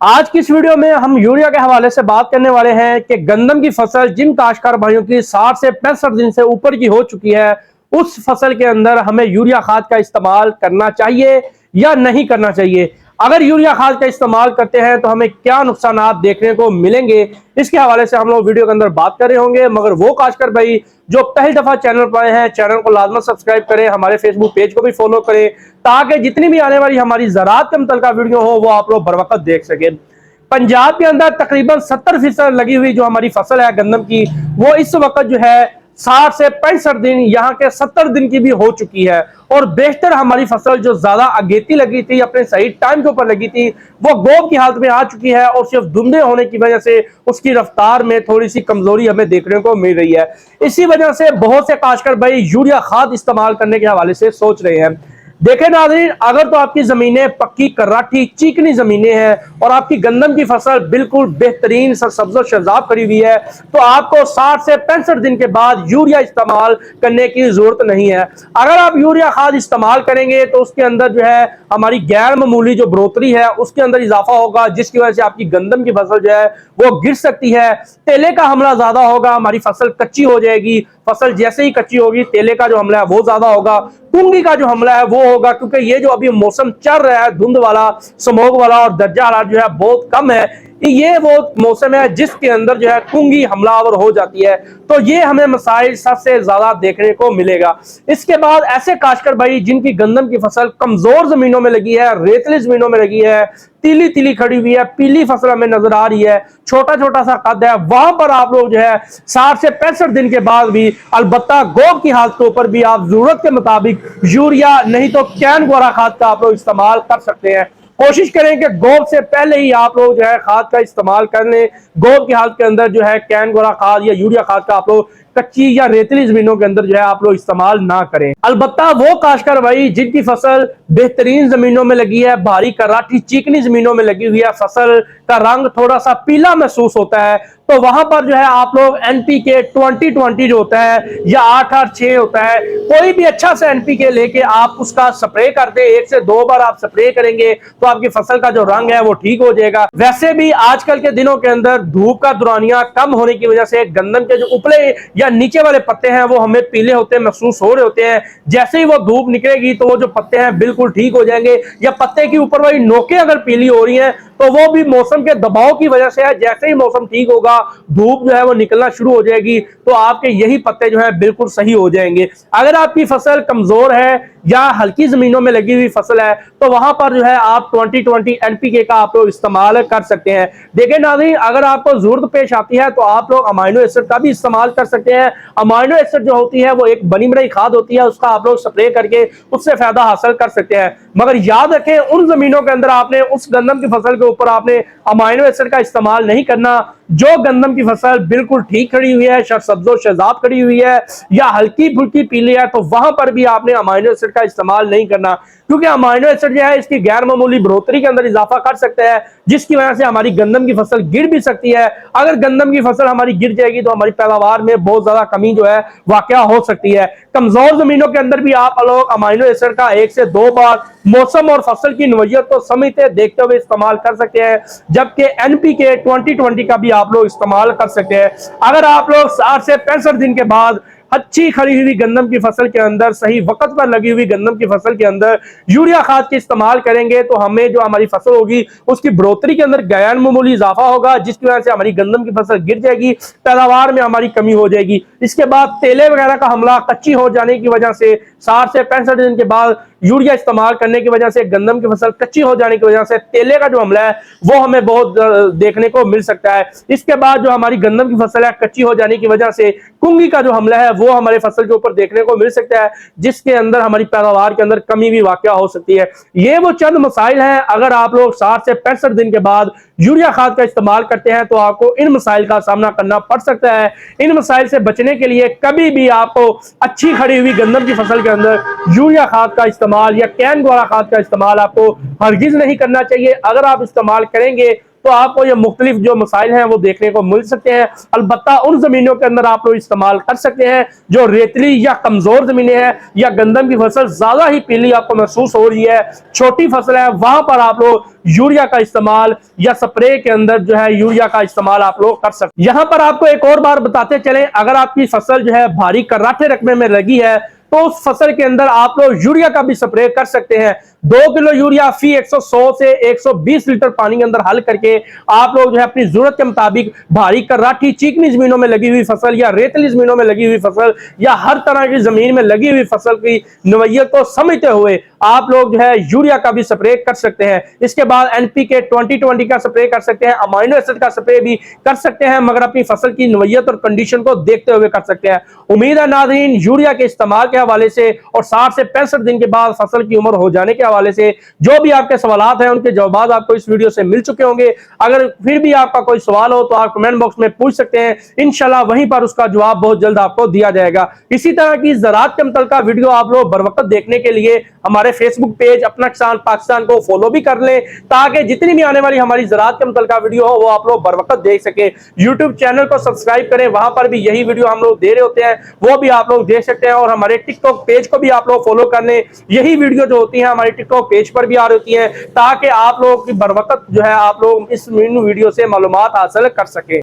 आज की इस वीडियो में हम यूरिया के हवाले से बात करने वाले हैं कि गंदम की फसल जिन काश्तकार भाइयों की 60 से 65 दिन से ऊपर की हो चुकी है, उस फसल के अंदर हमें यूरिया खाद का इस्तेमाल करना चाहिए या नहीं करना चाहिए। अगर यूरिया खाद का इस्तेमाल करते हैं तो हमें क्या नुकसान देखने को मिलेंगे, इसके हवाले से हम लोग वीडियो के अंदर बात कर रहे होंगे। मगर वो काश्तकार भाई जो पहली दफा चैनल पर आए हैं, चैनल को लाजमत सब्सक्राइब करें, हमारे फेसबुक पेज को भी फॉलो करें ताकि जितनी भी आने वाली हमारी ज़राअत के मुतल्लिका वीडियो हो वो आप लोग बर वक्त देख सके। पंजाब के अंदर तकरीबन 70% लगी हुई जो हमारी फसल है गंदम की, वो इस वक्त जो है 60 से 65 दिन, यहाँ के 70 दिन की भी हो चुकी है। और बेशतर हमारी फसल जो ज्यादा अगेती लगी थी, अपने सही टाइम के ऊपर लगी थी, वो गोब की हालत में आ चुकी है और सिर्फ धुंधे होने की वजह से उसकी रफ्तार में थोड़ी सी कमजोरी हमें देखने को मिल रही है। इसी वजह से बहुत से काश्तकार भाई यूरिया खाद इस्तेमाल करने के हवाले से सोच रहे हैं। देखें नाज़रीन, अगर तो आपकी जमीनें पक्की कराठी चिकनी जमीनें हैं और आपकी गंदम की फसल बिल्कुल बेहतरीन सरसब्ज़ शजाब करी हुई है, तो आपको 60 से 65 दिन के बाद यूरिया इस्तेमाल करने की जरूरत नहीं है। अगर आप यूरिया खाद इस्तेमाल करेंगे तो उसके अंदर जो है हमारी गैर मामूली जो बढ़ोतरी है उसके अंदर इजाफा होगा, जिसकी वजह से आपकी गंदम की फसल जो है वो गिर सकती है। तेले का हमला ज्यादा होगा, हमारी फसल कच्ची हो जाएगी। फसल जैसे ही कच्ची होगी तेले का जो हमला है वो ज्यादा होगा, कुंगी का जो हमला है वो होगा, क्योंकि ये जो अभी मौसम चल रहा है धुंध वाला, स्मोग वाला और दर्जा हारारत जो है बहुत कम है, ये वो मौसम है जिसके अंदर जो है कुंगी हमलावर हो जाती है। तो ये हमें मसाइल सबसे ज्यादा देखने को मिलेगा। इसके बाद ऐसे काश्तकार भाई जिनकी गंदम की फसल कमजोर जमीनों में लगी है, रेतली जमीनों में लगी है, तीली तीली खड़ी हुई है, पीली फसल हमें नजर आ रही है, छोटा छोटा सा कद है, वहां पर आप लोग जो है 60 से 65 दिन के बाद भी अलबत्ता गोब की हालत के ऊपर भी आप जरूरत के मुताबिक यूरिया नहीं तो कैन गोरा खाद का आप लोग इस्तेमाल कर सकते हैं। कोशिश करें कि गोब से पहले ही आप लोग जो है खाद का इस्तेमाल कर लें। गोब की हालत के अंदर जो है कैन गोरा खाद या यूरिया खाद का आप लोग कच्ची या रेतली जमीनों के अंदर जो है आप लोग इस्तेमाल ना करें। अलबत्ता वो काश्तकार भाई जिनकी फसल बेहतरीन जमीनों में लगी है, भारी कराठी चिकनी जमीनों में लगी हुई है, फसल का रंग थोड़ा सा पीला महसूस होता है, तो वहां पर जो है आप लोग एनपीके 20-20 जो होता है या 8-8-6 होता है, कोई भी अच्छा सा एनपीके लेके आप उसका स्प्रे कर दे। 1 से 2 बार आप स्प्रे करेंगे तो आपकी फसल का जो रंग है वो ठीक हो जाएगा। वैसे भी आजकल के दिनों के अंदर धूप का दुरानिया कम होने की वजह से गंदम के जो उपले या नीचे वाले पत्ते हैं वो हमें पीले होते हैं, महसूस हो रहे होते हैं। जैसे ही वो धूप निकलेगी तो वो जो पत्ते हैं बिल्कुल ठीक हो जाएंगे, या पत्ते की ऊपर वाली नोकें अगर पीली हो रही हैं तो वो भी मौसम के दबाव की वजह से है। जैसे ही मौसम ठीक होगा, धूप जो है वो निकलना शुरू हो जाएगी, तो आपके यही पत्ते जो है बिल्कुल सही हो जाएंगे। अगर आपकी फसल कमजोर है या हल्की जमीनों में लगी हुई फसल है तो वहां पर जो है आप 20-20 एनपीके का आप लोग इस्तेमाल कर सकते हैं। देखिए नाज़रीन, अगर आपको जरूरत पेश आती है तो आप लोग अमाइनो एसिड का भी इस्तेमाल कर सकते हैं। अमाइनो एसिड जो होती है वो एक बनी बनाई खाद होती है, उसका आप लोग स्प्रे करके उससे फायदा हासिल कर सकते हैं। मगर याद रखें, उन जमीनों के अंदर आपने उस गंदम की फसल के ऊपर आपने अमाइनो एसिड का इस्तेमाल नहीं करना जो गंदम की फसल बिल्कुल ठीक खड़ी हुई है, सब्जो शजाब खड़ी हुई है या हल्की फुल्की पीली है, तो वहां पर भी आपने अमाइनो एसिड का इस्तेमाल नहीं करना, क्योंकि अमाइनो एसिड जो है इसकी गैर मामूली बढ़ोतरी के अंदर इजाफा कर सकते हैं, जिसकी वजह से हमारी गंदम की फसल गिर भी सकती है। अगर गंदम की फसल हमारी गिर जाएगी तो हमारी पैदावार में बहुत ज्यादा कमी जो है वाकया हो सकती है। कमजोर जमीनों के अंदर भी आप लोग अमाइनो एसिड का 1 से 2 बार मौसम और फसल की नौइयत को समझते देखते हुए इस्तेमाल कर सकते हैं, जबकि एनपीके 20-20 का भी आप लोग इस्तेमाल कर सकते हैं। अगर आप लोग 60 से 65 दिन के बाद अच्छी खड़ी हुई गंदम की फसल के अंदर, सही वक्त पर लगी हुई गंदम की फसल के अंदर यूरिया खाद के इस्तेमाल करेंगे तो हमें जो हमारी फसल होगी उसकी बढ़ोतरी के अंदर गैर मामूली इजाफा होगा, जिसकी वजह से हमारी गंदम की फसल गिर जाएगी, पैदावार में हमारी कमी हो जाएगी। इसके बाद तेले वगैरह का हमला कच्ची हो जाने की वजह से 60 से 65 दिन के बाद यूरिया इस्तेमाल करने की वजह से गंदम की फसल कच्ची हो जाने की वजह से तेले का जो हमला है वो हमें बहुत देखने को मिल सकता है। इसके बाद जो हमारी गंदम की फसल है कच्ची हो जाने की वजह से कुंगी का जो हमला है वो हमारे फसल के ऊपर देखने को मिल सकता है, जिसके अंदर हमारी पैदावार के अंदर कमी भी वाकया हो सकती है। ये वो चंद मसाइल हैं, अगर आप लोग 60 से 65 दिन के बाद यूरिया खाद का इस्तेमाल करते हैं तो आपको इन मसाइल का सामना करना पड़ सकता है। इन मसाइल से बचने के लिए कभी भी आपको अच्छी खड़ी हुई गंदम की फसल के अंदर यूरिया खाद का इस्तेमाल या कैन द्वारा खाद का इस्तेमाल आपको हरगिज नहीं करना चाहिए। अगर आप इस्तेमाल करेंगे तो आपको ये मुख्तलिफ जो मसाइल हैं वो देखने को मिल सकते हैं। अलबत्ता उन जमीनों के अंदर आप लोग इस्तेमाल कर सकते हैं जो रेतली या कमजोर जमीनें हैं या गंदम की फसल ज्यादा ही पीली आपको महसूस हो रही है, छोटी फसल है, वहां पर आप लोग यूरिया का इस्तेमाल या स्प्रे के अंदर जो है यूरिया का इस्तेमाल आप लोग कर सकते हैं। यहां पर आपको एक और बार बताते चलें, अगर आपकी फसल जो है भारी कर्राटे रकबे में लगी है तो उस फसल के अंदर आप लोग यूरिया का भी स्प्रे कर सकते हैं। 2 किलो यूरिया फी 100 से 120 लीटर पानी के अंदर हल करके आप लोग जो है अपनी जरूरत के मुताबिक भारी कर्राटी चिकनी जमीनों में लगी हुई फसल या रेतली जमीनों में लगी हुई फसल या हर तरह की जमीन में लगी हुई फसल की नवैयत को समझते हुए आप लोग जो है यूरिया का भी स्प्रे कर सकते हैं। इसके बाद एनपीके 2020 का स्प्रे कर सकते हैं, अमाइनो एसिड का स्प्रे भी कर सकते हैं, मगर अपनी फसल की नवैयत और कंडीशन को देखते हुए कर सकते हैं। उम्मीद है नाज़रीन यूरिया के इस्तेमाल के हवाले से और 60 से 65 दिन के बाद फसल की उम्र हो जाने के हवाले से जो भी आपके सवालात हैं उनके जवाब आपको इस वीडियो से मिल चुके होंगे। अगर फिर भी आपका कोई सवाल हो तो आप कमेंट बॉक्स में पूछ सकते हैं, इंशाल्लाह वहीं पर उसका जवाब बहुत जल्द आपको दिया जाएगा। इसी तरह की ज़राअत के मुतल्लिक़ वीडियो आप लोग बर वक्त देखने के लिए हमारे फेसबुक पेज अपना किसान पाकिस्तान को फॉलो भी कर लें, ताकि जितनी भी आने वाली हमारी ज़राअत के मुतल्लिक़ वीडियो हो वो आप लोग बर वक्त देख सके। यूट्यूब चैनल को सब्सक्राइब करें, वहां पर भी यही वीडियो हम लोग दे रहे होते हैं, वो भी आप लोग देख सकते हैं। और हमारे टिकटॉक पेज को भी आप लोग फॉलो कर लें, यही वीडियो जो होती है हमारे टिकटॉक पेज पर भी आ रही होती है, ताकि आप लोग की बर वक्त जो है आप लोग इस वीडियो से मालूमात हासिल कर सके।